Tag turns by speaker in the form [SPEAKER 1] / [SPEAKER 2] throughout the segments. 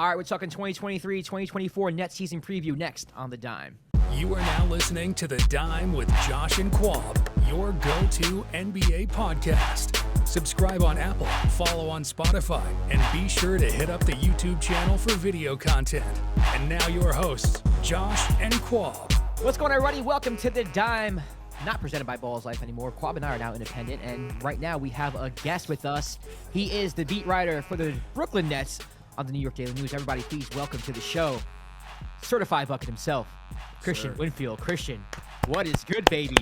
[SPEAKER 1] All right, we're talking 2023, 2024 Nets season preview next on The Dime.
[SPEAKER 2] You are now listening to The Dime with Josh and Quab, your go-to NBA podcast. Subscribe on Apple, follow on Spotify, and be sure to hit up the YouTube channel for video content. And now your hosts, Josh and Quab.
[SPEAKER 1] What's going on, everybody? Welcome to The Dime. Not presented by Balls Life anymore. Quab and I are now independent, and right now we have a guest with us. He is the beat writer for the Brooklyn Nets on the New York Daily News. Everybody, please welcome to the show, certified bucket himself, Kristian Winfield. Kristian, what is good, baby?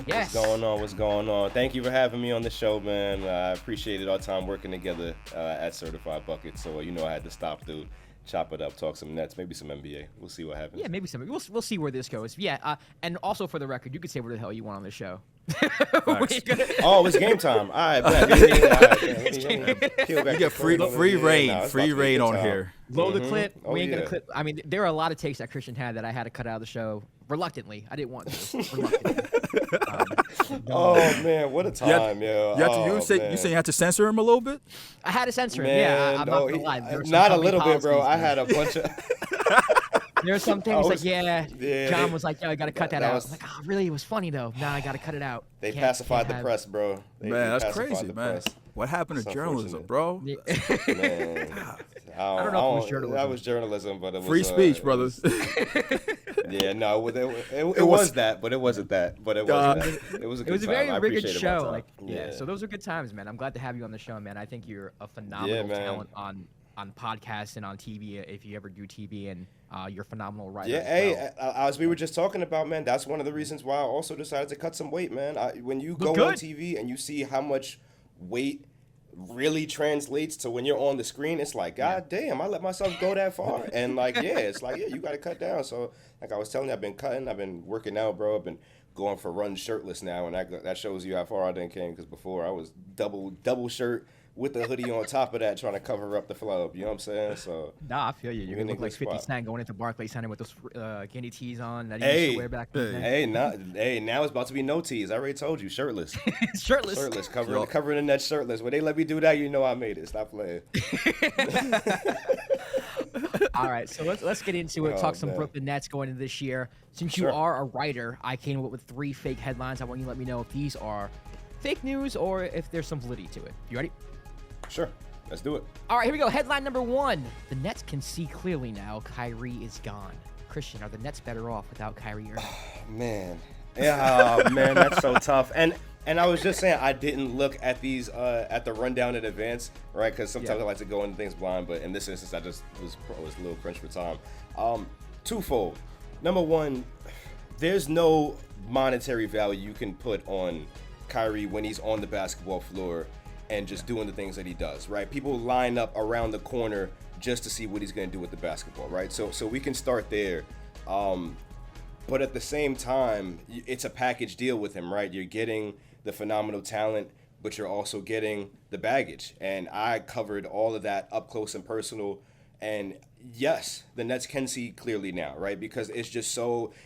[SPEAKER 1] Yes.
[SPEAKER 3] What's going on? Thank you for having me on the show, man. I appreciated our time working together at Certified Bucket. So, I had to stop through, chop it up, talk some Nets, maybe some NBA. We'll see what happens.
[SPEAKER 1] Yeah, maybe some. We'll see where this goes. Yeah, and also for the record, you can say whatever the hell you want on the show.
[SPEAKER 3] Oh, it's game time. All right, bet.
[SPEAKER 4] You get free reign on here.
[SPEAKER 1] Load the clip. We ain't gonna clip. I mean, there are a lot of takes that Kristian had that I had to cut out of the show reluctantly. I didn't want to.
[SPEAKER 3] Oh man, what a time,
[SPEAKER 4] You say you had to censor him a little bit?
[SPEAKER 1] I had to censor him.
[SPEAKER 3] Man,
[SPEAKER 1] I'm not gonna lie.
[SPEAKER 3] Not a little bit, bro. I had a bunch of.
[SPEAKER 1] There were some things John was like, "Yo, I gotta cut that out." I was like, "Oh, really? It was funny though." Nah, I gotta cut it out.
[SPEAKER 3] They pacified the press, bro.
[SPEAKER 4] Man, that's crazy, man. What happened to journalism, bro?
[SPEAKER 3] Man,
[SPEAKER 1] I don't know if it was journalism.
[SPEAKER 3] That was journalism, but it was
[SPEAKER 4] free speech, brothers.
[SPEAKER 3] Yeah, no, it was that, but it wasn't that. But it was that. It was a good time.
[SPEAKER 1] It was a very rigid show.
[SPEAKER 3] Like,
[SPEAKER 1] so those were good times, man. I'm glad to have you on the show, man. I think you're a phenomenal talent on podcasts and on TV if you ever do TV, and you're a phenomenal writer.
[SPEAKER 3] Yeah, as we were just talking about, man, that's one of the reasons why I also decided to cut some weight, man. When you go on TV and you see how much weight really translates to when you're on the screen, it's like, God damn, I let myself go that far. And it's like, you got to cut down. So like I was telling you, I've been cutting, I've been working out, bro. I've been going for runs shirtless now, and that shows you how far I done came, because before I was double shirt with the hoodie on top of that, trying to cover up the flub. You know what I'm saying? So
[SPEAKER 1] I feel you. You're gonna look like 50 Cent going into Barclays Center with those guinea tees on that he used to wear back then.
[SPEAKER 3] Now it's about to be no tees. I already told you, shirtless.
[SPEAKER 1] Shirtless.
[SPEAKER 3] Covering the net shirtless. When they let me do that, you know I made it. Stop playing.
[SPEAKER 1] All right, so let's get into it. Talk some Brooklyn Nets going into this year. Since you are a writer, I came up with 3 fake headlines. I want you to let me know if these are fake news or if there's some validity to it. You ready?
[SPEAKER 3] Sure. Let's do it.
[SPEAKER 1] All right, here we go. Headline number 1. The Nets can see clearly now. Kyrie is gone. Kristian, are the Nets better off without Kyrie Irving?
[SPEAKER 3] Man. Yeah, man, that's so tough. And I was just saying, I didn't look at these at the rundown in advance, right? Because sometimes I like to go into things blind, but in this instance, I just was a little crunched for time. Twofold. Number 1, there's no monetary value you can put on Kyrie when he's on the basketball floor and just doing the things that he does, right? People line up around the corner just to see what he's going to do with the basketball, right? So we can start there. But at the same time, it's a package deal with him, right? You're getting the phenomenal talent, but you're also getting the baggage. And I covered all of that up close and personal. And yes, the Nets can see clearly now, right? Because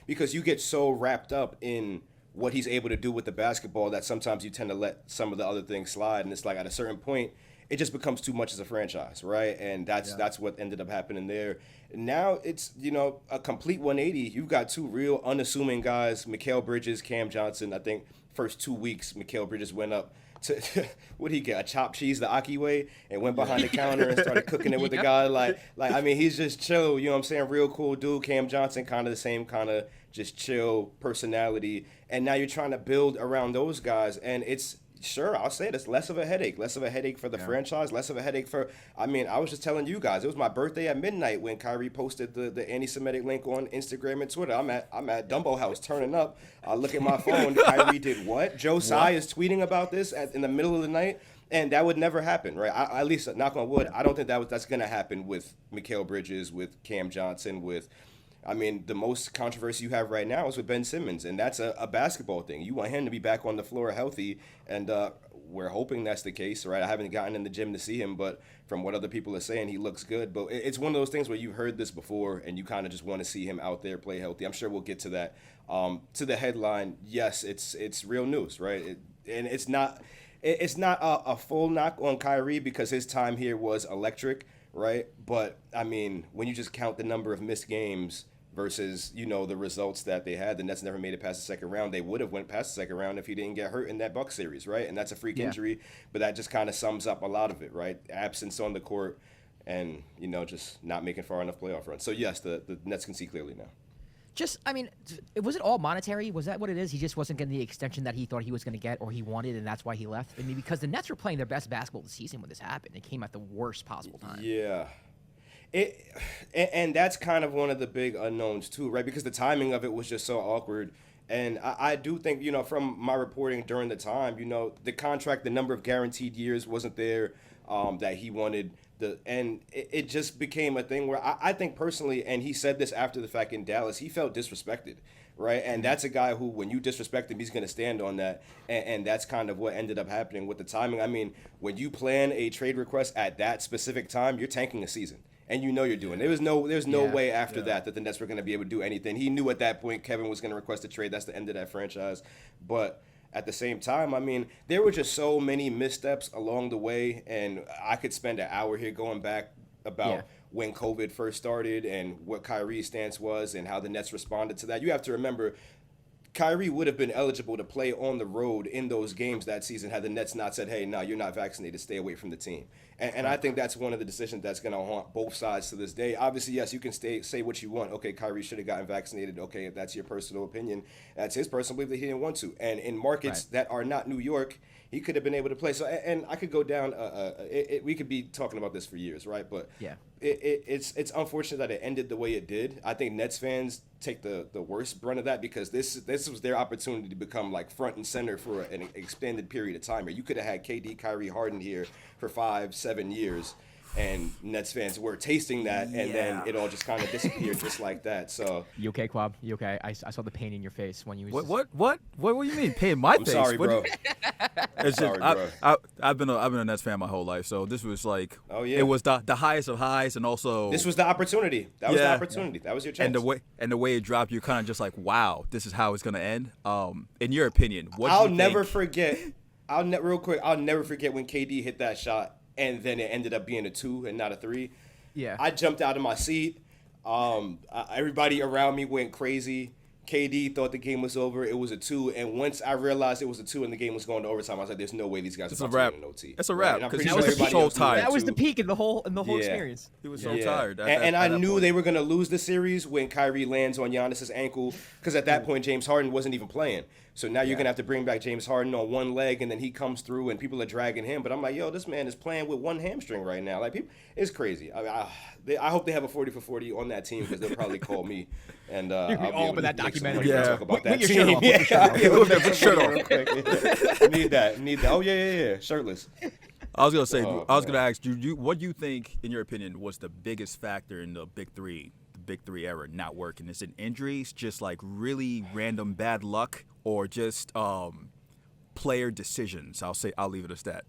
[SPEAKER 3] because you get so wrapped up in what he's able to do with the basketball that sometimes you tend to let some of the other things slide. And it's like at a certain point, it just becomes too much as a franchise, right? And that's what ended up happening there. Now it's, a complete 180. You've got 2 real unassuming guys, Mikal Bridges, Cam Johnson. I think first 2 weeks, Mikal Bridges went up to what did he get? A chopped cheese the Aki way, and went behind the counter and started cooking it with the guy. Like I mean, he's just chill. You know what I'm saying? Real cool dude. Cam Johnson, kind of the same kind of just chill personality. And now you're trying to build around those guys, and it's sure, I'll say it, it's less of a headache for the franchise, less of a headache for, I was just telling you guys, it was my birthday at midnight when Kyrie posted the anti-Semitic link on Instagram and Twitter. I'm at Dumbo House turning up. I look at my phone, Kyrie did what? Joe Tsai is tweeting about this in the middle of the night, and that would never happen, right? At least, knock on wood, I don't think that's going to happen with Mikal Bridges, with Cam Johnson, the most controversy you have right now is with Ben Simmons, and that's a basketball thing. You want him to be back on the floor healthy, and we're hoping that's the case, right? I haven't gotten in the gym to see him, but from what other people are saying, he looks good. But it's one of those things where you've heard this before, and you kind of just want to see him out there play healthy. I'm sure we'll get to that. To the headline, yes, it's real news, right? And it's not a full knock on Kyrie because his time here was electric. right? But I mean, when you just count the number of missed games versus, you know, the results that they had, the Nets never made it past the second round. They would have went past the second round if he didn't get hurt in that Bucks series, right? And that's a freak injury, but that just kind of sums up a lot of it, right? Absence on the court and, you know, just not making far enough playoff runs. So yes, the Nets can see clearly now.
[SPEAKER 1] I mean, was it all monetary? Was that what it is? He just wasn't getting the extension that he thought he was going to get or he wanted, and that's why he left? I mean, because the Nets were playing their best basketball of the season when this happened. It came at the worst possible time.
[SPEAKER 3] Yeah. And that's kind of one of the big unknowns, too, right? Because the timing of it was just so awkward. And I do think, you know, from my reporting during the time, you know, the contract, the number of guaranteed years wasn't there that he wanted. And it just became a thing where I think personally, and he said this after the fact in Dallas, he felt disrespected, right? And that's a guy who, when you disrespect him, he's going to stand on that. And that's kind of what ended up happening with the timing. I mean, when you plan a trade request at that specific time, you're tanking a season. And you know you're doing. There's no way after that the Nets were going to be able to do anything. He knew at that point Kevin was going to request a trade. That's the end of that franchise. But at the same time, I mean, there were just so many missteps along the way, and I could spend an hour here going back about when COVID first started and what Kyrie's stance was and how the Nets responded to that. You have to remember, Kyrie would have been eligible to play on the road in those games that season had the Nets not said, hey, no, you're not vaccinated, stay away from the team. And I think that's one of the decisions that's going to haunt both sides to this day. Obviously, yes, you can say what you want. Okay, Kyrie should have gotten vaccinated. Okay, if that's your personal opinion, that's his personal belief that he didn't want to. And in markets that are not New York, he could have been able to play. So, and I could go down. We could be talking about this for years, right? But it's unfortunate that it ended the way it did. I think Nets fans take the worst brunt of that because this was their opportunity to become like front and center for an extended period of time. You could have had KD, Kyrie, Harden here for 5-7 years, and Nets fans were tasting that, and then it all just kind of disappeared just like that. So
[SPEAKER 1] you okay, Quab? You okay? I saw the pain in your face when you.
[SPEAKER 4] What do you mean pain in my face?
[SPEAKER 3] Sorry, bro.
[SPEAKER 4] It's
[SPEAKER 3] sorry,
[SPEAKER 4] just,
[SPEAKER 3] bro.
[SPEAKER 4] I've been a Nets fan my whole life, so this was like,
[SPEAKER 3] it
[SPEAKER 4] was the highest of highs, and also
[SPEAKER 3] this was the opportunity. That was the opportunity. That was your chance.
[SPEAKER 4] And the way it dropped, you're kind of just like, wow, this is how it's gonna end. In your opinion, what?
[SPEAKER 3] I'll never forget when KD hit that shot. And then it ended up being a 2 and not a 3.
[SPEAKER 1] Yeah.
[SPEAKER 3] I jumped out of my seat. Everybody around me went crazy. KD thought the game was over. It was a 2. And once I realized it was a 2 and the game was going to overtime, I was like, there's no way these guys are about to win an OT.
[SPEAKER 4] It's a wrap.
[SPEAKER 3] Right?
[SPEAKER 4] Because he was so tired.
[SPEAKER 1] That was the peak in the whole experience.
[SPEAKER 4] He was so tired.
[SPEAKER 3] And I knew they were going to lose the series when Kyrie lands on Giannis's ankle because at that point, James Harden wasn't even playing. So now you're going to have to bring back James Harden on one leg, and then he comes through, and people are dragging him. But I'm like, yo, this man is playing with one hamstring right now. Like, people, it's crazy. I mean, I hope they have a 40 for 40 on that team because they'll probably call me. And I'll be able to
[SPEAKER 1] that documentary.
[SPEAKER 3] Talk about that
[SPEAKER 1] Put
[SPEAKER 3] team.
[SPEAKER 1] your
[SPEAKER 3] Shirt off. Need that. Oh, yeah. Shirtless.
[SPEAKER 4] I was gonna ask you, what do you think, in your opinion, was the biggest factor in the Big Three era not working? Is it injuries, just like really random bad luck, or just player decisions? I'll leave it as that.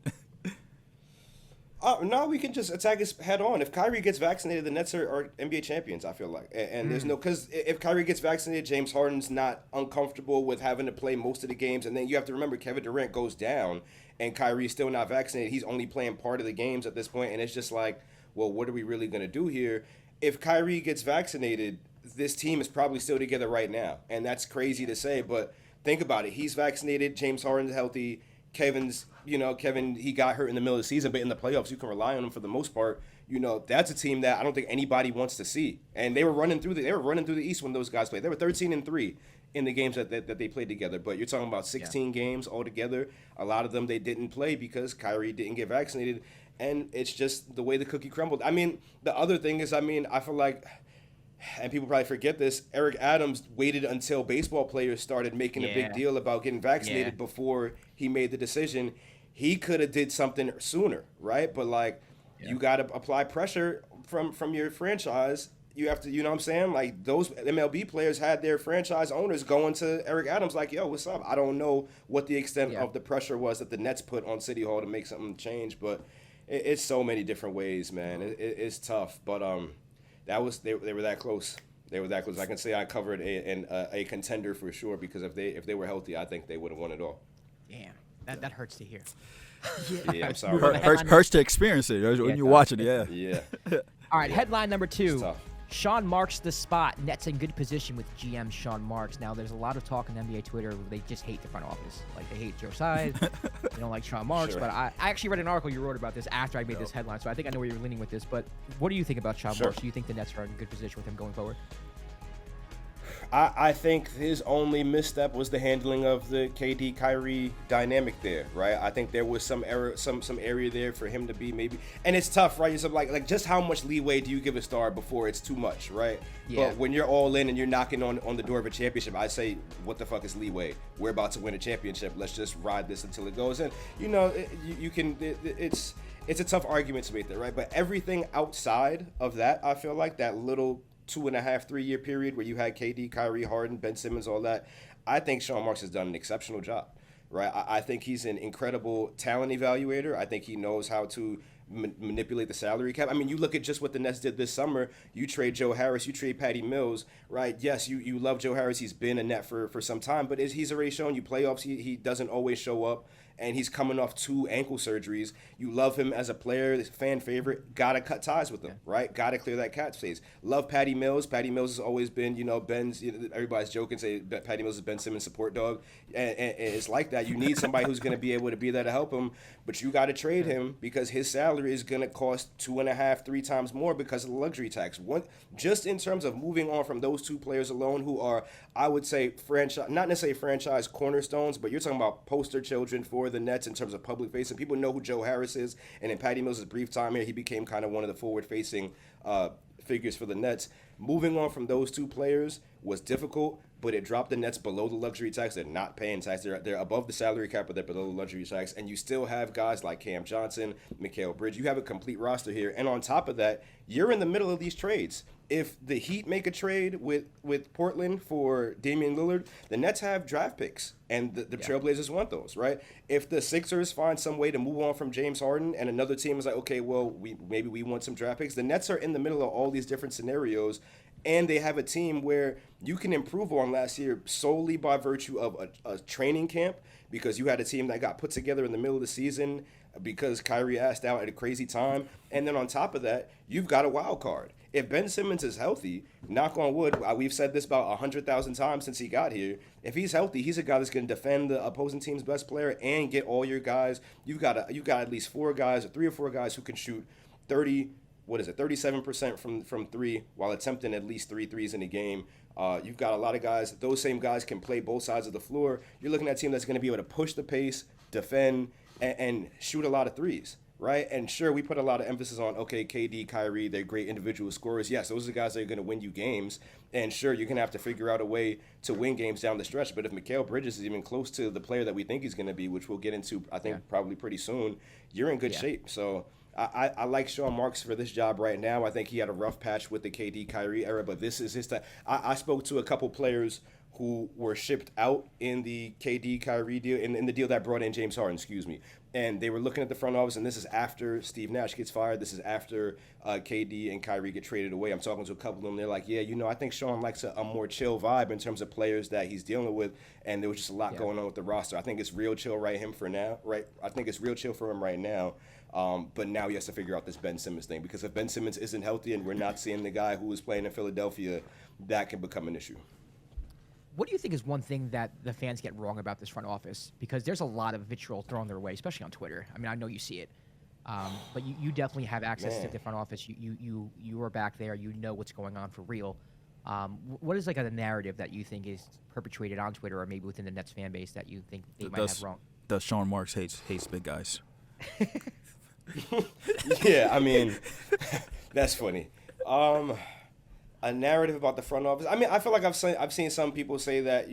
[SPEAKER 3] No, we can just attack this head on. If Kyrie gets vaccinated, the Nets are NBA champions, I feel like. And there's no, because if Kyrie gets vaccinated, James Harden's not uncomfortable with having to play most of the games. And then you have to remember Kevin Durant goes down and Kyrie's still not vaccinated. He's only playing part of the games at this point. And it's just like, well, what are we really going to do here? If Kyrie gets vaccinated, this team is probably still together right now. And that's crazy to say, but think about it. He's vaccinated. James Harden's healthy. Kevin, he got hurt in the middle of the season, but in the playoffs, you can rely on him for the most part. That's a team that I don't think anybody wants to see. And they were running through the East when those guys played. They were 13-3 in the games that they played together. But you're talking about 16 games altogether. A lot of them they didn't play because Kyrie didn't get vaccinated. And it's just the way the cookie crumbled. I mean, the other thing is, I feel like, and people probably forget this, Eric Adams waited until baseball players started making a big deal about getting vaccinated before he made the decision. He could have did something sooner, right? But, you got to apply pressure from your franchise. You have to, you know what I'm saying? Like, those MLB players had their franchise owners going to Eric Adams like, yo, what's up? I don't know what the extent of the pressure was that the Nets put on City Hall to make something change, but it's so many different ways, man. It's tough, but they were that close. They were that close. I can say I covered a contender for sure because if they were healthy, I think they would have won it all.
[SPEAKER 1] Damn, that hurts to hear.
[SPEAKER 3] Yeah, I'm sorry.
[SPEAKER 4] Hurts to experience it when you're watching it.
[SPEAKER 3] Yeah.
[SPEAKER 1] All right, headline number 2.
[SPEAKER 3] tough.
[SPEAKER 1] Sean marks the spot. Nets in good position with GM Sean Marks. Now, there's a lot of talk on NBA Twitter. They just hate the front office. Like, they hate Joe Tsai. They don't like Sean Marks.
[SPEAKER 3] Sure.
[SPEAKER 1] But I actually read an article you wrote about this after I made this headline, so I think I know where you're leaning with this. But what do you think about Sean Marks? Do you think the Nets are in good position with him going forward?
[SPEAKER 3] I think his only misstep was the handling of the KD Kyrie dynamic there, right? I think there was some error, some area there for him to be maybe, and it's tough, right? It's like just how much leeway do you give a star before it's too much, right?
[SPEAKER 1] Yeah.
[SPEAKER 3] But when you're all in and you're knocking on the door of a championship, I say, what the fuck is leeway? We're about to win a championship. Let's just ride this until it goes. And it's a tough argument to make there, right? But everything outside of that, I feel like that little 2.5, 3 year period where you had KD, Kyrie, Harden, Ben Simmons, all that, I think Sean Marks has done an exceptional job, right? I think he's an incredible talent evaluator. I think he knows how to manipulate the salary cap. I mean, you look at just what the Nets did this summer. You trade Joe Harris, you trade Patty Mills, right? Yes, you love Joe Harris. He's been a Net for some time, but he's already shown you playoffs. He doesn't always show up. And he's coming off 2 ankle surgeries. You love him as a player, fan favorite. Gotta cut ties with him, right? Gotta clear that cap space. Love Patty Mills. Patty Mills has always been, Ben's. Everybody's joking, say Patty Mills is Ben Simmons' support dog, and it's like that. You need somebody who's going to be able to be there to help him, but you got to trade him because his salary is going to cost 2.5, 3 times more because of the luxury tax. Just in terms of moving on from those 2 players alone, who are, I would say, not necessarily franchise cornerstones, but you're talking about poster children for the Nets in terms of public facing. People know who Joe Harris is, and in Patty Mills' brief time here, he became kind of one of the forward facing figures for the Nets. Moving on from those 2 players was difficult, but it dropped the Nets below the luxury tax. They're not paying tax. They're above the salary cap, but they're below the luxury tax. And you still have guys like Cam Johnson, Mikal Bridges. You have a complete roster here. And on top of that, you're in the middle of these trades. If the Heat make a trade with Portland for Damian Lillard, the Nets have draft picks, and the Trailblazers want those, right? If the Sixers find some way to move on from James Harden and another team is like, okay, well, maybe we want some draft picks, the Nets are in the middle of all these different scenarios, and they have a team where you can improve on last year solely by virtue of a training camp, because you had a team that got put together in the middle of the season because Kyrie asked out at a crazy time. And then on top of that, you've got a wild card. If Ben Simmons is healthy, knock on wood, we've said this about 100,000 times since he got here. If he's healthy, he's a guy that's going to defend the opposing team's best player and get all your guys. You've got at least 4 guys, or 3 or 4 guys who can shoot 37% from 3 while attempting at least 3 threes in a game. You've got a lot of guys. Those same guys can play both sides of the floor. You're looking at a team that's going to be able to push the pace, defend, and shoot a lot of threes, right? And sure, we put a lot of emphasis on, okay, KD, Kyrie, they're great individual scorers. Yes, those are the guys that are going to win you games. And sure, you're going to have to figure out a way to win games down the stretch. But if Mikal Bridges is even close to the player that we think he's going to be, which we'll get into, I think, probably pretty soon, you're in good shape. So I like Sean Marks for this job right now. I think he had a rough patch with the KD Kyrie era, but this is his time. I spoke to a couple players who were shipped out in the KD Kyrie deal, in the deal that brought in James Harden, and they were looking at the front office, and this is after Steve Nash gets fired. This is after KD and Kyrie get traded away. I'm talking to a couple of them. They're like, yeah, I think Sean likes a more chill vibe in terms of players that he's dealing with, and there was just a lot going on with the roster. I think it's real chill I think it's real chill for him right now. But now he has to figure out this Ben Simmons thing, because if Ben Simmons isn't healthy and we're not seeing the guy who was playing in Philadelphia, that can become an issue.
[SPEAKER 1] What do you think is one thing that the fans get wrong about this front office? Because there's a lot of vitriol thrown their way, especially on Twitter. I mean, I know you see it, but you definitely have access to the front office. You are back there. You know what's going on for real. What is like a narrative that you think is perpetuated on Twitter or maybe within the Nets fan base that you think they might have wrong?
[SPEAKER 4] Does Sean Marks hates big guys?
[SPEAKER 3] Yeah, I mean, that's funny. A narrative about the front office. I mean, I feel like I've seen some people say that,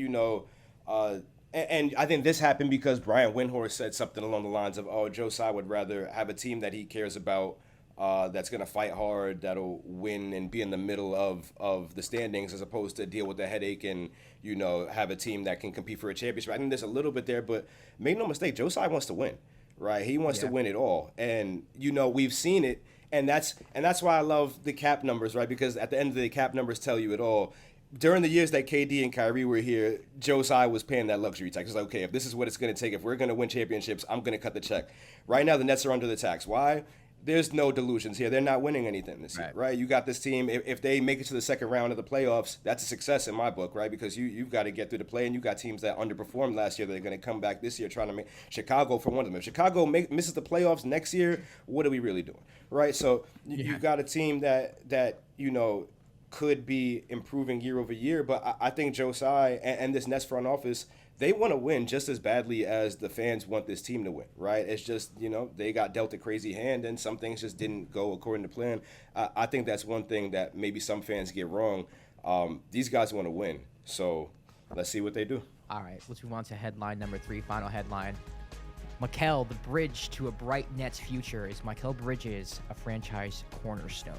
[SPEAKER 3] and I think this happened because Brian Windhorst said something along the lines of, oh, Joe Tsai would rather have a team that he cares about that's going to fight hard, that'll win and be in the middle of the standings, as opposed to deal with the headache and, have a team that can compete for a championship. I think there's a little bit there, but make no mistake, Joe Tsai wants to win, right? He wants to win it all. And, we've seen it. And that's why I love the cap numbers, right? Because at the end of the day, cap numbers tell you it all. during the years that KD and Kyrie were here, Joe Tsai was paying that luxury tax. It's like, okay, if this is what it's going to take, if we're going to win championships, I'm going to cut the check. Right now, the Nets are under the tax. Why? There's no delusions here. They're not winning anything this year, right? You got this team. If they make it to the second round of the playoffs, that's a success in my book, right? Because you've got to get through the play, and you got teams that underperformed last year that are going to come back this year trying to make Chicago for one of them. If Chicago misses the playoffs next year, what are we really doing, right? So you've got a team that could be improving year over year, but I think Joe Tsai and this Nets front office, they want to win just as badly as the fans want this team to win, right? It's just, they got dealt a crazy hand and some things just didn't go according to plan. I think that's one thing that maybe some fans get wrong. These guys want to win, so let's see what they do.
[SPEAKER 1] All right, let's move on to headline number 3, final headline. Mikal, the bridge to a bright Nets future. Is Mikal Bridges a franchise cornerstone?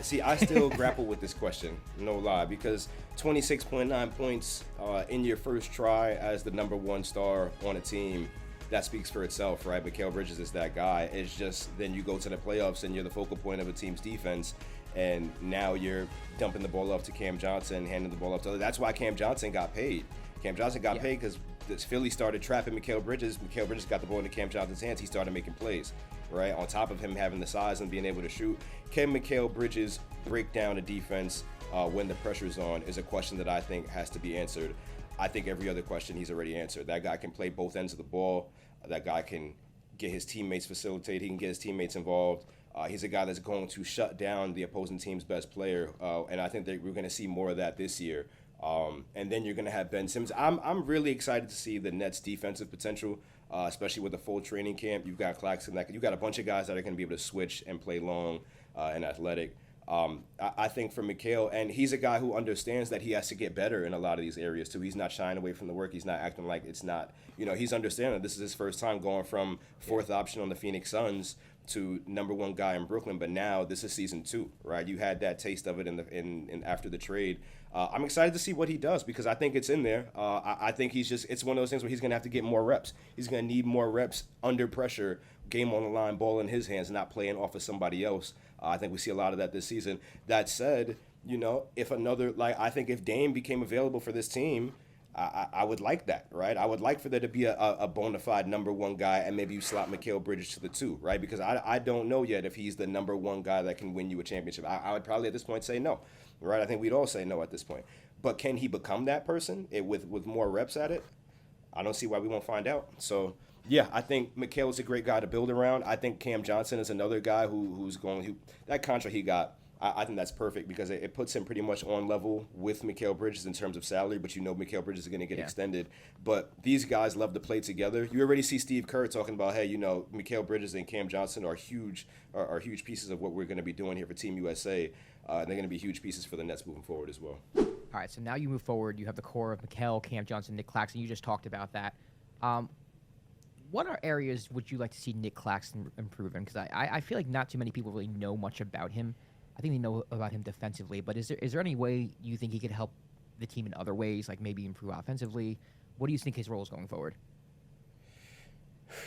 [SPEAKER 3] See, I still grapple with this question, no lie, because 26.9 points in your first try as the number 1 star on a team, that speaks for itself, right? Mikal Bridges is that guy. It's just then you go to the playoffs and you're the focal point of a team's defense, and now you're dumping the ball off to Cam Johnson, handing the ball off to others. That's why Cam Johnson got paid. Cam Johnson got paid because Philly started trapping Mikal Bridges. Mikal Bridges got the ball into Cam Johnson's hands. He started making plays, right? On top of him having the size and being able to shoot. Can Mikal Bridges break down a defense when the pressure's on is a question that I think has to be answered. I think every other question he's already answered. That guy can play both ends of the ball. That guy can get his teammates facilitated. He can get his teammates involved. He's a guy that's going to shut down the opposing team's best player, and I think that we're going to see more of that this year. And then you're going to have Ben Simmons. I'm really excited to see the Nets' defensive potential, especially with the full training camp. You've got Claxton. You've got a bunch of guys that are going to be able to switch and play long and athletic. I think for Mikal, and he's a guy who understands that he has to get better in a lot of these areas too. He's not shying away from the work. He's not acting like it's not, he's understanding that this is his first time going from 4th option on the Phoenix Suns to number 1 guy in Brooklyn. But now this is season 2, right? You had that taste of it in after the trade. I'm excited to see what he does because I think it's in there. I think it's one of those things where he's going to have to get more reps. He's going to need more reps under pressure, game on the line, ball in his hands, not playing off of somebody else. I think we see a lot of that this season. That said, I think if Dame became available for this team, I would like that, right? I would like for there to be a bona fide number 1 guy, and maybe you slot Mikal Bridges to the 2, right? Because I don't know yet if he's the number 1 guy that can win you a championship. I would probably at this point say no, right? I think we'd all say no at this point. But can he become that person with more reps at it? I don't see why we won't find out. So, yeah, I think Mikal is a great guy to build around. I think Cam Johnson is another guy who's that contract he got, I think that's perfect because it puts him pretty much on level with Mikal Bridges in terms of salary, but Mikal Bridges is going to get extended. But these guys love to play together. You already see Steve Kerr talking about, hey, Mikal Bridges and Cam Johnson are huge pieces of what we're going to be doing here for Team USA. They're going to be huge pieces for the Nets moving forward as well.
[SPEAKER 1] All right, so now you move forward. You have the core of Mikal, Cam Johnson, Nick Claxton. You just talked about that. What are areas would you like to see Nick Claxton improve in? Because I feel like not too many people really know much about him. I think they know about him defensively, but is there any way you think he could help the team in other ways, like maybe improve offensively? What do you think his role is going forward?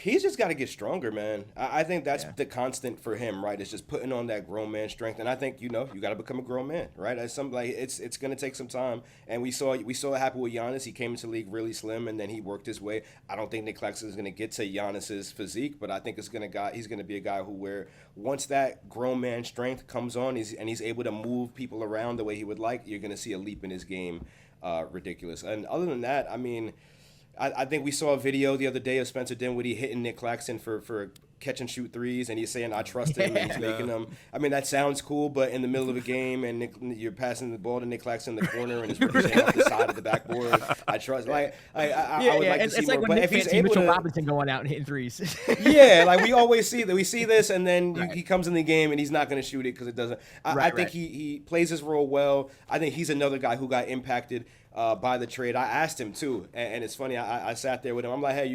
[SPEAKER 3] He's just got to get stronger, man. I think that's the constant for him, right? It's just putting on that grown man strength, and I think you got to become a grown man, right? It's going to take some time, and we saw it happen with Giannis. He came into the league really slim, and then he worked his way. I don't think Nick Claxton is going to get to Giannis's physique, but I think he's going to be a guy who once that grown man strength comes on, he's able to move people around the way he would like, you're going to see a leap in his game, ridiculous. And other than that, I mean, I think we saw a video the other day of Spencer Dinwiddie hitting Nick Claxton for catch and shoot threes, and he's saying, I trust him, and he's making them. I mean, that sounds cool, but in the middle of a game, and you're passing the ball to Nick Claxton in the corner, and it's ricocheting off the side of the backboard. I trust. I would like to see more. But if he's able
[SPEAKER 1] Mitchell
[SPEAKER 3] to,
[SPEAKER 1] Robinson going out and hitting threes.
[SPEAKER 3] we always see that. We see this, and then he comes in the game, and he's not going to shoot it because it doesn't. I think he plays his role well. I think he's another guy who got impacted by the trade. I asked him too, and it's funny. I sat there with him. I'm like, hey,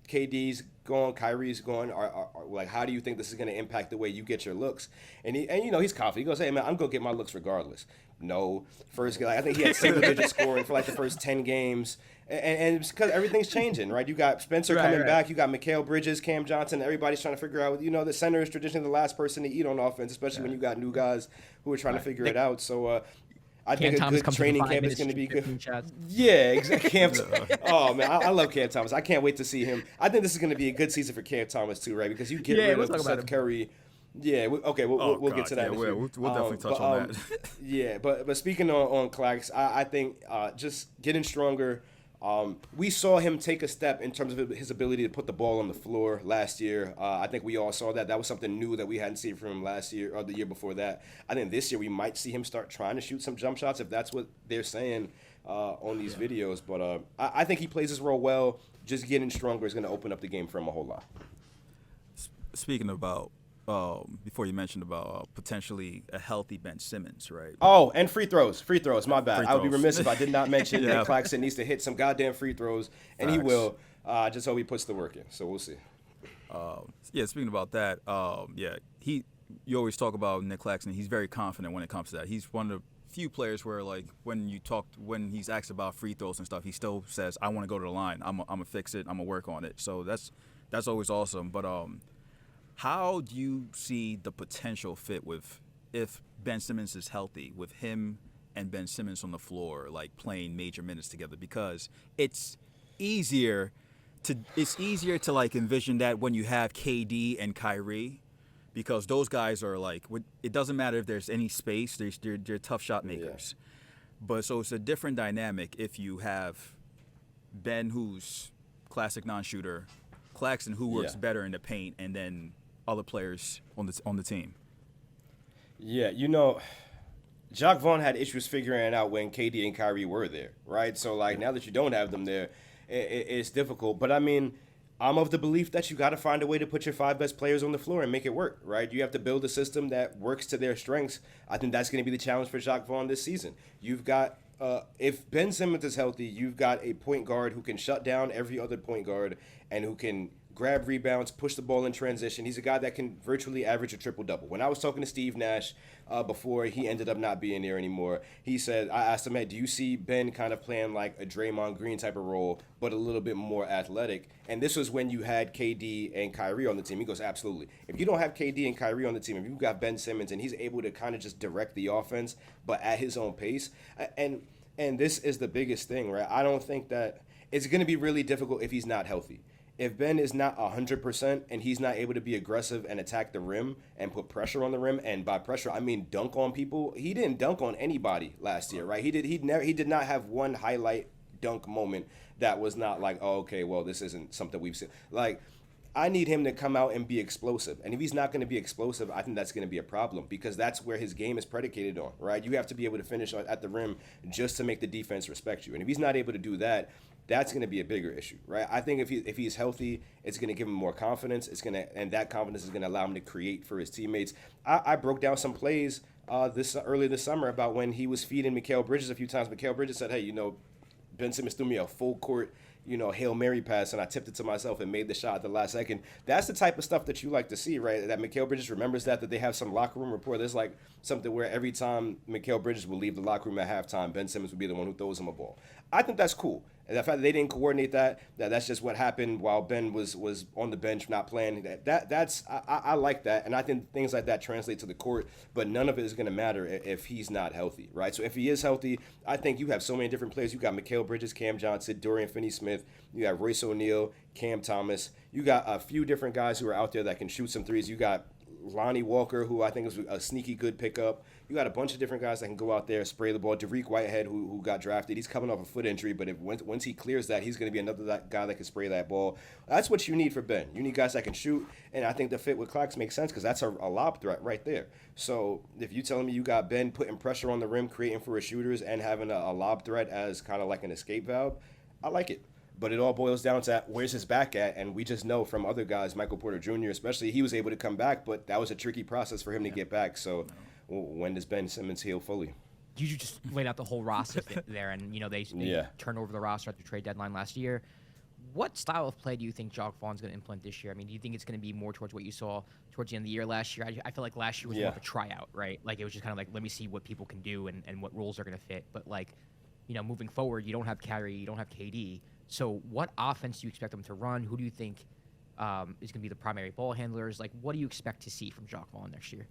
[SPEAKER 3] KD's going, Kyrie's going. Are like, how do you think this is going to impact the way you get your looks? And he's confident. He goes, hey man, I'm gonna get my looks regardless. No, I think he had single-digit scoring for like the first 10 games, and it's because everything's changing, right? You got Spencer coming back. You got Mikal Bridges, Cam Johnson. Everybody's trying to figure out. The center is traditionally the last person to eat on offense, especially when you got new guys who are trying to figure it out. So. I think a
[SPEAKER 1] Thomas
[SPEAKER 3] good
[SPEAKER 1] comes
[SPEAKER 3] training
[SPEAKER 1] in 5
[SPEAKER 3] camp is
[SPEAKER 1] minutes,
[SPEAKER 3] going to be
[SPEAKER 1] shoots 15
[SPEAKER 3] good.
[SPEAKER 1] shots.
[SPEAKER 3] Yeah, exactly. Oh man, I love Cam Thomas. I can't wait to see him. I think this is going to be a good season for Cam Thomas too, right? Because you get
[SPEAKER 1] Yeah,
[SPEAKER 3] rid
[SPEAKER 1] we'll
[SPEAKER 3] of
[SPEAKER 1] talk about
[SPEAKER 3] Seth
[SPEAKER 1] him.
[SPEAKER 3] Curry. Yeah, okay, we'll get to that.
[SPEAKER 4] Yeah,
[SPEAKER 3] in a few.
[SPEAKER 4] we'll definitely touch on that.
[SPEAKER 3] Yeah, but speaking on Clax, I think just getting stronger. We saw him take a step in terms of his ability to put the ball on the floor last year. I think we all saw that. That was something new that we hadn't seen from him last year or the year before that. I think this year we might see him start trying to shoot some jump shots if that's what they're saying on these videos. But I think he plays his role well. Just getting stronger is going to open up the game for him a whole lot.
[SPEAKER 4] Speaking about, before you mentioned about potentially a healthy Ben Simmons, right?
[SPEAKER 3] Oh, and free throws. My bad.
[SPEAKER 4] Free
[SPEAKER 3] I would be
[SPEAKER 4] throws.
[SPEAKER 3] remiss if I did not mention
[SPEAKER 4] Yeah.
[SPEAKER 3] that Claxton needs to hit some goddamn free throws, and he
[SPEAKER 4] Facts.
[SPEAKER 3] will. Just hope he puts the work in. So we'll see.
[SPEAKER 4] Yeah, speaking about that, you always talk about Nick Claxton. He's very confident when it comes to that. He's one of the few players where, like, when he's asked about free throws and stuff, he still says, "I want to go to the line. I'm gonna fix it. I'm gonna work on it." So that's always awesome. But how do you see the potential fit with if Ben Simmons is healthy, with him and Ben Simmons on the floor, like playing major minutes together? Because it's easier to like envision that when you have KD and Kyrie, because those guys are like, it doesn't matter if there's any space, they're tough shot makers. Yeah. But so it's a different dynamic if you have Ben, who's classic non-shooter, Claxton, who works better in the paint, and then other players on the team.
[SPEAKER 3] Yeah, Jacque Vaughn had issues figuring it out when KD and Kyrie were there, right? So, like, now that you don't have them there, it's difficult. But, I mean, I'm of the belief that you got to find a way to put your 5 best players on the floor and make it work, right? You have to build a system that works to their strengths. I think that's going to be the challenge for Jacque Vaughn this season. You've got, if Ben Simmons is healthy, you've got a point guard who can shut down every other point guard and who can grab rebounds, push the ball in transition. He's a guy that can virtually average a triple-double. When I was talking to Steve Nash before he ended up not being there anymore, he said, I asked him, hey, do you see Ben kind of playing like a Draymond Green type of role, but a little bit more athletic? And this was when you had KD and Kyrie on the team. He goes, absolutely. If you don't have KD and Kyrie on the team, if you've got Ben Simmons and he's able to kind of just direct the offense, but at his own pace, and this is the biggest thing, right? I don't think that it's going to be really difficult if he's not healthy. If Ben is not 100% and he's not able to be aggressive and attack the rim and put pressure on the rim, and by pressure I mean dunk on people, he didn't dunk on anybody last year, right? He did not have one highlight dunk moment that was not like, oh, okay, well, this isn't something we've seen. Like, I need him to come out and be explosive. And if he's not going to be explosive, I think that's going to be a problem because that's where his game is predicated on, right? You have to be able to finish at the rim just to make the defense respect you. And if he's not able to do that, that's going to be a bigger issue, right? I think if he's healthy, it's going to give him more confidence. And that confidence is going to allow him to create for his teammates. I broke down some plays earlier this summer about when he was feeding Mikal Bridges a few times. Mikal Bridges said, hey, Ben Simmons threw me a full court, Hail Mary pass, and I tipped it to myself and made the shot at the last second. That's the type of stuff that you like to see, right? That Mikal Bridges remembers that they have some locker room rapport. There's like something where every time Mikal Bridges will leave the locker room at halftime, Ben Simmons would be the one who throws him a ball. I think that's cool. And the fact that they didn't coordinate that's just what happened while Ben was on the bench not playing. I like that, and I think things like that translate to the court. But none of it is going to matter if he's not healthy, right? So if he is healthy, I think you have so many different players. You got Mikal Bridges, Cam Johnson, Dorian Finney-Smith. You got Royce O'Neal, Cam Thomas. You got a few different guys who are out there that can shoot some threes. You got Lonnie Walker, who I think is a sneaky good pickup. You got a bunch of different guys that can go out there, spray the ball. Dariq Whitehead, who got drafted, he's coming off a foot injury, but once he clears that, he's going to be another guy that can spray that ball. That's what you need for Ben. You need guys that can shoot, and I think the fit with Clax makes sense because that's a lob threat right there. So if you telling me you got Ben putting pressure on the rim, creating for his shooters, and having a lob threat as kind of like an escape valve, I like it. But it all boils down to where's his back at, and we just know from other guys, Michael Porter Jr. especially, he was able to come back, but that was a tricky process for him to get back. So when does Ben Simmons heal fully?
[SPEAKER 1] You just laid out the whole roster there, and they turned over the roster at the trade deadline last year. What style of play do you think Jacque Vaughn's going to implement this year? I mean, do you think it's going to be more towards what you saw towards the end of the year last year? I feel like last year was more of a tryout, right? Like it was just kind of like, let me see what people can do and what roles are going to fit. But moving forward, you don't have Kyrie, you don't have KD. So what offense do you expect them to run? Who do you think is going to be the primary ball handlers? Like, what do you expect to see from Jacque Vaughn next year?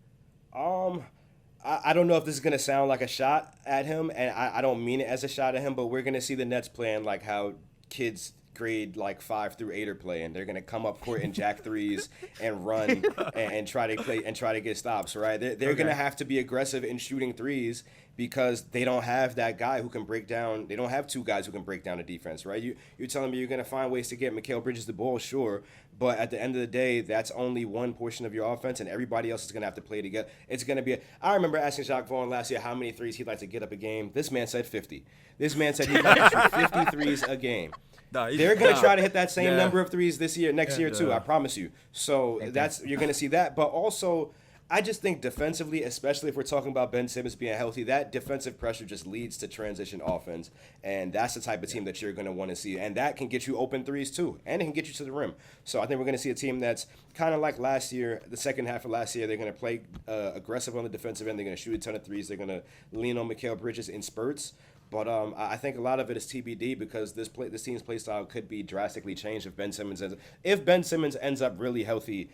[SPEAKER 3] I don't know if this is going to sound like a shot at him, and I don't mean it as a shot at him, but we're going to see the Nets playing like how kids grade like 5 through 8 are playing. They're going to come up court and jack threes and run and try to get stops, right? They're going to have to be aggressive in shooting threes because they don't have that guy who can break down. They don't have two guys who can break down a defense, right? You're telling me you're going to find ways to get Mikal Bridges the ball, sure, but at the end of the day, that's only one portion of your offense, and everybody else is going to have to play together. It's going to be I remember asking Jacques Vaughn last year how many threes he'd like to get up a game. This man said 50. This man said he'd like to shoot 50 threes a game. They're going to try to hit that same number of threes next year too. I promise you. So you're going to see that. But also, I just think defensively, especially if we're talking about Ben Simmons being healthy, that defensive pressure just leads to transition offense, and that's the type of team that you're going to want to see. And that can get you open threes too, and it can get you to the rim. So I think we're going to see a team that's kind of like last year, the second half of last year. They're going to play aggressive on the defensive end. They're going to shoot a ton of threes. They're going to lean on Mikal Bridges in spurts. But I think a lot of it is TBD because this team's play style could be drastically changed if Ben Simmons ends up really healthy.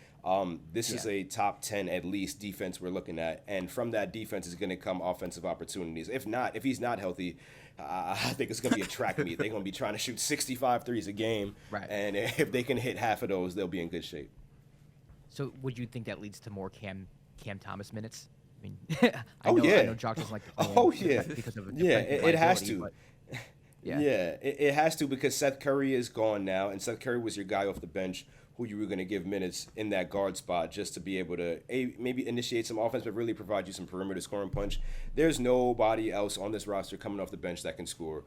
[SPEAKER 3] This is a top 10 at least defense we're looking at, and from that defense is going to come offensive opportunities. If he's not healthy, I think it's going to be a track meet. They're going to be trying to shoot 65 threes a game,
[SPEAKER 1] right?
[SPEAKER 3] And if they can hit half of those, they'll be in good shape.
[SPEAKER 1] So would you think that leads to more Cam Thomas minutes? I mean, I know Jock doesn't like to play because of
[SPEAKER 3] it has to.
[SPEAKER 1] But,
[SPEAKER 3] it has to because Seth Curry is gone now, and Seth Curry was your guy off the bench who you were going to give minutes in that guard spot just to be able to maybe initiate some offense, but really provide you some perimeter scoring punch. There's nobody else on this roster coming off the bench that can score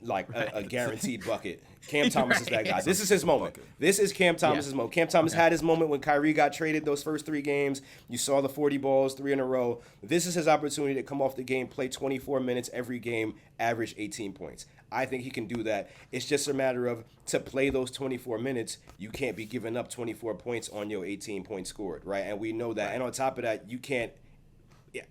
[SPEAKER 3] like a guaranteed bucket. Cam Thomas is that guy. This is his moment. This is Cam Thomas's moment. Cam Thomas had his moment when Kyrie got traded those first 3 games. You saw the 40 balls, 3 in a row. This is his opportunity to come off the game, play 24 minutes every game, average 18 points. I think he can do that. It's just a matter of to play those 24 minutes, you can't be giving up 24 points on your 18 points scored, right? And we know that. Right. And on top of that, you can't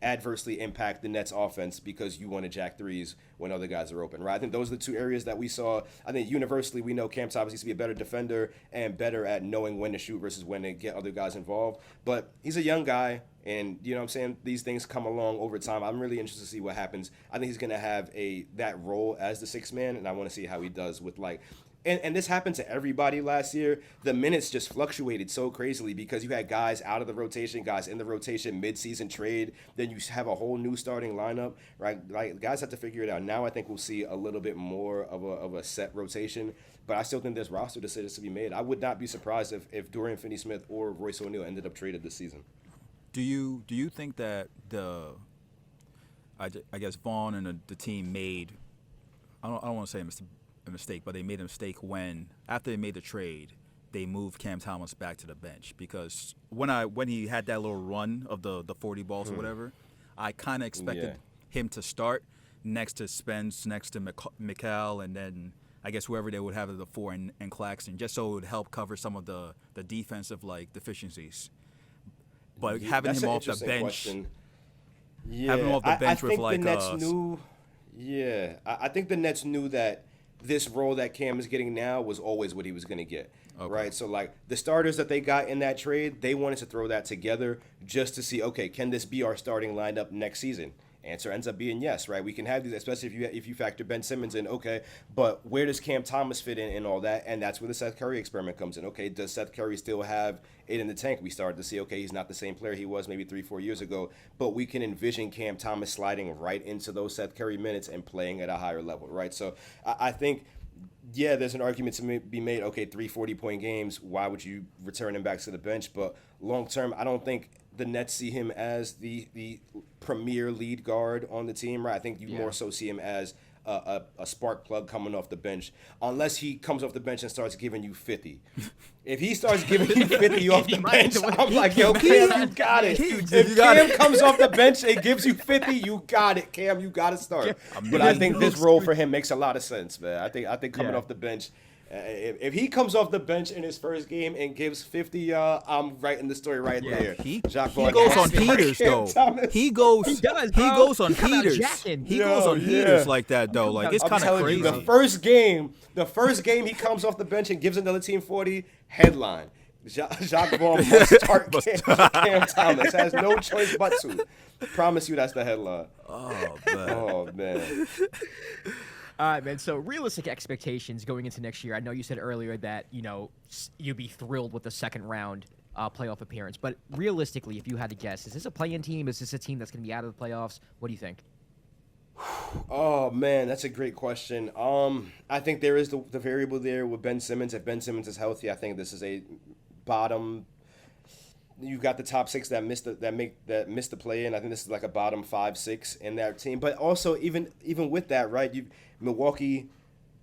[SPEAKER 3] adversely impact the Nets offense because you want to jack threes when other guys are open, right? I think those are the 2 areas that we saw. I think universally we know Cam Thomas needs to be a better defender and better at knowing when to shoot versus when to get other guys involved. But he's a young guy, and you know what I'm saying? These things come along over time. I'm really interested to see what happens. I think he's going to have that role as the 6th man, and I want to see how he does with and this happened to everybody last year. The minutes just fluctuated so crazily because you had guys out of the rotation, guys in the rotation, mid-season trade. Then you have a whole new starting lineup, right? Like guys have to figure it out. Now I think we'll see a little bit more of a set rotation, but I still think there's roster decisions to be made. I would not be surprised if Durant, Finney-Smith, or Royce O'Neal ended up traded this season.
[SPEAKER 4] Do you think that I guess Vaughn and the team made I don't want to say a mistake, but they made a mistake when after they made the trade, they moved Cam Thomas back to the bench because when he had that little run of the 40 balls or whatever, I kind of expected him to start next to Spence, next to Mikal, and then I guess whoever they would have at the 4 and Claxton, just so it would help cover some of the defensive deficiencies. But having him off the bench, having him off the bench with
[SPEAKER 3] the Nets knew. Yeah, I think the Nets knew that this role that Cam is getting now was always what he was going to get, right? So, the starters that they got in that trade, they wanted to throw that together just to see, okay, can this be our starting lineup next season? Answer ends up being yes, right? We can have these, especially if you factor Ben Simmons in, okay, but where does Cam Thomas fit in and all that? And that's where the Seth Curry experiment comes in. Okay, does Seth Curry still have it in the tank? We started to see, okay, he's not the same player he was maybe 3-4 years ago, but we can envision Cam Thomas sliding right into those Seth Curry minutes and playing at a higher level, right? So I think, there's an argument to be made, okay, 3 40-point games, why would you return him back to the bench? But long term, I don't think the Nets see him as the premier lead guard on the team, right? I think you more so see him as a spark plug coming off the bench, unless he comes off the bench and starts giving you 50. If he starts giving you 50 off the bench, I'm like, yo, Cam, you got it. If Cam comes off the bench and gives you 50, you got it, Cam. You got to start. But I think this role for him makes a lot of sense, man. I think coming off the bench, if he comes off the bench in his first game and gives 50, I'm writing the story right there.
[SPEAKER 4] He goes on heaters, though. He goes on heaters. He goes on heaters like that, though. Like, it's kind of crazy.
[SPEAKER 3] The first game he comes off the bench and gives another team 40, headline. Jacques Vaughn must start Cam Thomas. Has no choice but to. Promise you that's the headline.
[SPEAKER 4] Oh, man.
[SPEAKER 3] Oh, man.
[SPEAKER 1] All right, man. So realistic expectations going into next year. I know you said earlier that, you'd be thrilled with the second round playoff appearance. But realistically, if you had to guess, is this a play-in team? Is this a team that's going to be out of the playoffs? What do you think?
[SPEAKER 3] Oh, man, that's a great question. I think there is the variable there with Ben Simmons. If Ben Simmons is healthy, I think this is a bottom. You've got the top 6 that missed the play-in. I think this is like a bottom 5-6 in that team. But also, even with that, right? Milwaukee,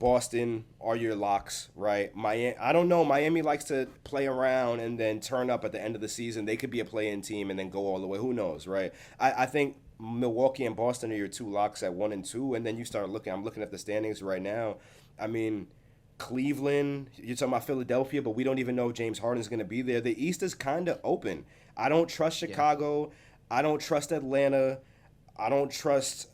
[SPEAKER 3] Boston are your locks, right? Miami, I don't know. Miami likes to play around and then turn up at the end of the season. They could be a play-in team and then go all the way. Who knows, right? I think Milwaukee and Boston are your 2 locks at 1 and 2, and then you start looking. I'm looking at the standings right now. I mean, Cleveland, you're talking about Philadelphia, but we don't even know if James Harden's going to be there. The East is kind of open. I don't trust Chicago. Yeah. I don't trust Atlanta. I don't trust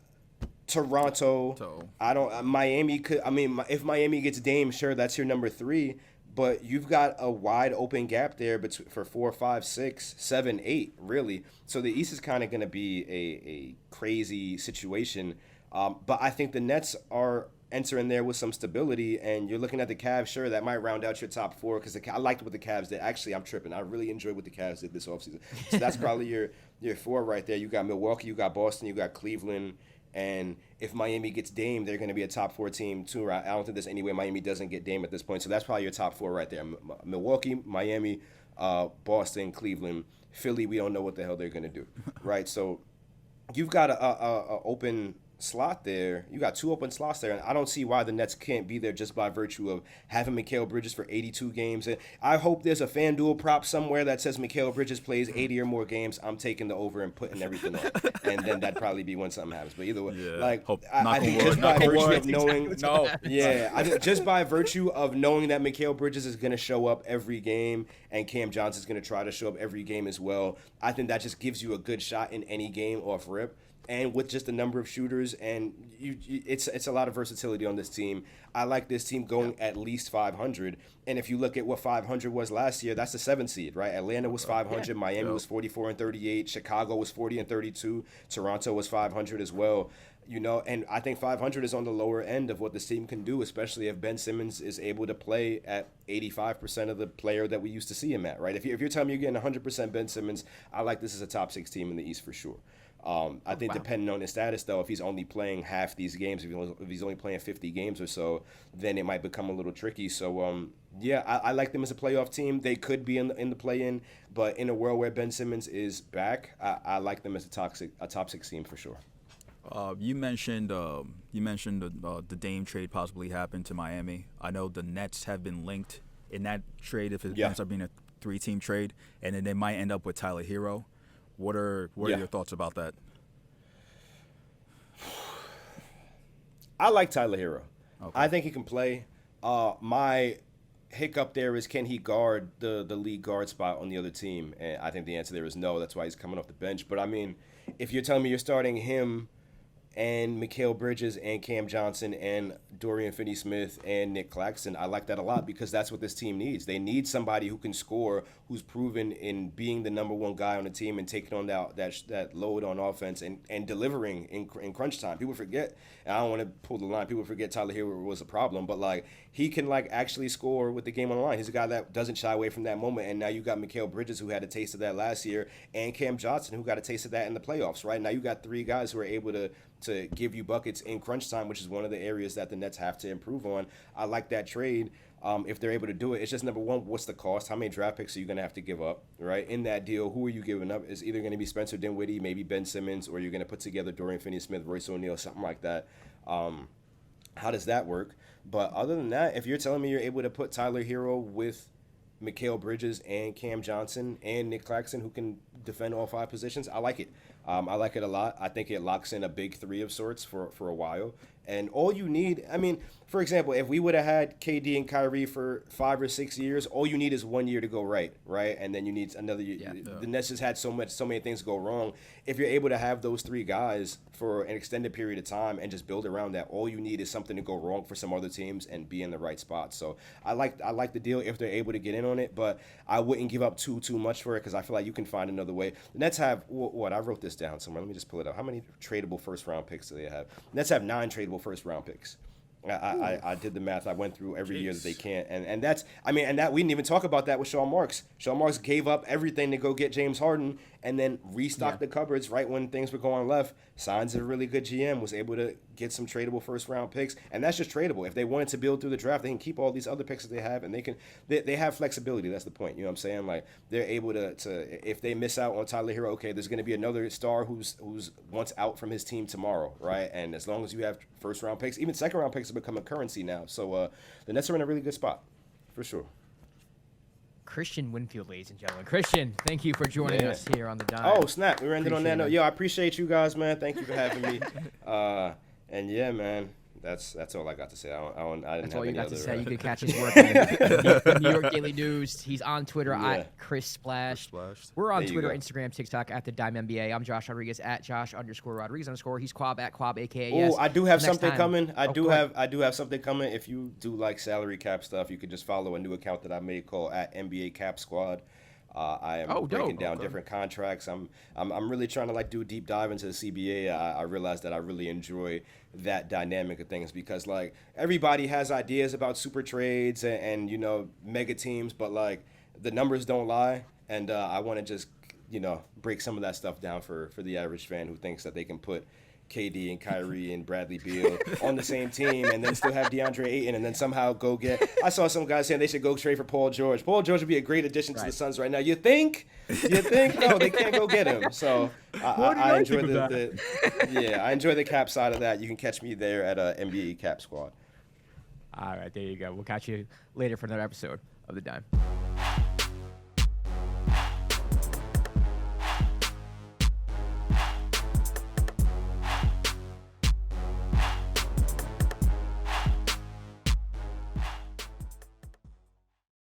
[SPEAKER 3] Toronto. I don't. Miami could. I mean, if Miami gets Dame, sure, that's your number 3. But you've got a wide open gap there for 4, 5, 6, 7, 8, really. So the East is kind of going to be a crazy situation. But I think the Nets are entering there with some stability, and you're looking at the Cavs. Sure, that might round out your top 4 because I liked what the Cavs did. Actually, I'm tripping. I really enjoyed what the Cavs did this offseason. So that's probably your 4 right there. You got Milwaukee, you got Boston, you got Cleveland. And if Miami gets Dame, they're going to be a top 4 team too. Right? I don't think there's any way Miami doesn't get Dame at this point. So that's probably your top 4 right there. Milwaukee, Miami, Boston, Cleveland, Philly. We don't know what the hell they're going to do, right? So you've got a open slot there. You got 2 open slots there, and I don't see why the Nets can't be there just by virtue of having Mikal Bridges for 82 games. And I hope there's a FanDuel prop somewhere that says Mikal Bridges plays 80 or more games. I'm taking the over and putting everything on, and then that'd probably be when something happens. But either way, I think just by virtue of knowing, just by virtue of knowing that Mikal Bridges is going to show up every game and Cam Johnson's going to try to show up every game as well, I think that just gives you a good shot in any game off rip. And with just the number of shooters, and it's a lot of versatility on this team. I like this team going at least 500. And if you look at what 500 was last year, that's the 7th seed, right? Atlanta was 500, Miami was 44-38, Chicago was 40-32, Toronto was 500 as well. And I think 500 is on the lower end of what this team can do, especially if Ben Simmons is able to play at 85% of the player that we used to see him at, right? If you're telling me you're getting 100% Ben Simmons, I like this as a top 6 team in the East for sure. I think depending on his status, though, if he's only playing half these games, if he's only playing 50 games or so, then it might become a little tricky. So, I like them as a playoff team. They could be in the play-in, but in a world where Ben Simmons is back, I like them as a top 6 team for sure.
[SPEAKER 4] You mentioned the Dame trade possibly happened to Miami. I know the Nets have been linked in that trade if it ends up being a 3-team trade, and then they might end up with Tyler Hero. What are your thoughts about that?
[SPEAKER 3] I like Tyler Hero.
[SPEAKER 4] Okay.
[SPEAKER 3] I think he can play. My hiccup there is, can he guard the lead guard spot on the other team? And I think the answer there is no. That's why he's coming off the bench. But, I mean, if you're telling me you're starting him and Mikal Bridges and Cam Johnson and Dorian Finney-Smith and Nick Claxton, I like that a lot because that's what this team needs. They need somebody who can score, who's proven in being the number 1 guy on the team and taking on that load on offense and delivering in crunch time. People forget, and I don't want to pull the line, people forget Tyler Hero was a problem, but he can actually score with the game on the line. He's a guy that doesn't shy away from that moment, and now you got Mikal Bridges, who had a taste of that last year, and Cam Johnson, who got a taste of that in the playoffs, right? Now you got 3 guys who are able to give you buckets in crunch time, which is one of the areas that the Nets have to improve on. I like that trade if they're able to do it. It's just, number one, what's the cost? How many draft picks are you going to have to give up, right? In that deal, who are you giving up? It's either going to be Spencer Dinwiddie, maybe Ben Simmons, or you're going to put together Dorian Finney-Smith, Royce O'Neal, something like that. How does that work? But other than that, if you're telling me you're able to put Tyler Hero with Mikal Bridges and Cam Johnson and Nick Claxton, who can defend all 5 positions, I like it. I like it a lot. I think it locks in a big three of sorts for a while. And all you need, I mean, for example, if we would have had KD and Kyrie for 5 or 6 years, all you need is 1 year to go right? And then you need another year. Yeah. The Nets has had so many things go wrong. If you're able to have those 3 guys for an extended period of time and just build around that, all you need is something to go wrong for some other teams and be in the right spot. So I like the deal if they're able to get in on it, but I wouldn't give up too much for it because I feel like you can find another way. The Nets have what? I wrote this down somewhere. Let me just pull it up. How many tradable first-round picks do they have? The Nets have 9 tradable first-round picks. I did the math. I went through every year that they can, and that's, I mean, and that we didn't even talk about that with Sean Marks. Sean Marks gave up everything to go get James Harden, and then restocked the cupboards right when things were going left. Signs of a really good GM, was able to get some tradable first round picks, and that's just tradable. If they wanted to build through the draft, they can keep all these other picks that they have, and they have flexibility. That's the point. You know what I'm saying? Like, they're able to if they miss out on Tyler Hero, okay, there's going to be another star who's once out from his team tomorrow, right? And as long as you have first round picks, even second round picks have become a currency now. So the Nets are in a really good spot, for sure.
[SPEAKER 1] Kristian Winfield, ladies and gentlemen. Kristian, thank you for joining us here on the Dime.
[SPEAKER 3] Oh, snap. We were ending on that note. Yo, I appreciate you guys, man. Thank you for having me. And yeah, man, that's all I got to say. I didn't
[SPEAKER 1] That's
[SPEAKER 3] have
[SPEAKER 1] all you
[SPEAKER 3] any
[SPEAKER 1] got
[SPEAKER 3] other,
[SPEAKER 1] to say. You can catch his work in the New York Daily News. He's on Twitter at Chris Splash. We're on Twitter, Instagram, TikTok at the Dime NBA. I'm Josh Rodriguez at Josh_Rodriguez_. He's Quab at Quab, aka
[SPEAKER 3] Yes. I do have something
[SPEAKER 1] time.
[SPEAKER 3] coming. I do have something coming. If you do like salary cap stuff, you could just follow a new account that I made called at NBA Cap Squad. I am breaking down different contracts. I'm really trying to do a deep dive into the CBA. I realized that I really enjoy that dynamic of things because everybody has ideas about super trades and mega teams, but the numbers don't lie. And I want to just break some of that stuff down for the average fan who thinks that they can put KD and Kyrie and Bradley Beal on the same team and then still have DeAndre Ayton and then somehow go get – I saw some guys saying they should go trade for Paul George. Paul George would be a great addition to the Suns right now. You think? No, they can't go get him. So I enjoy I enjoy the cap side of that. You can catch me there at NBA Cap Squad.
[SPEAKER 1] All right, there you go. We'll catch you later for another episode of The Dime.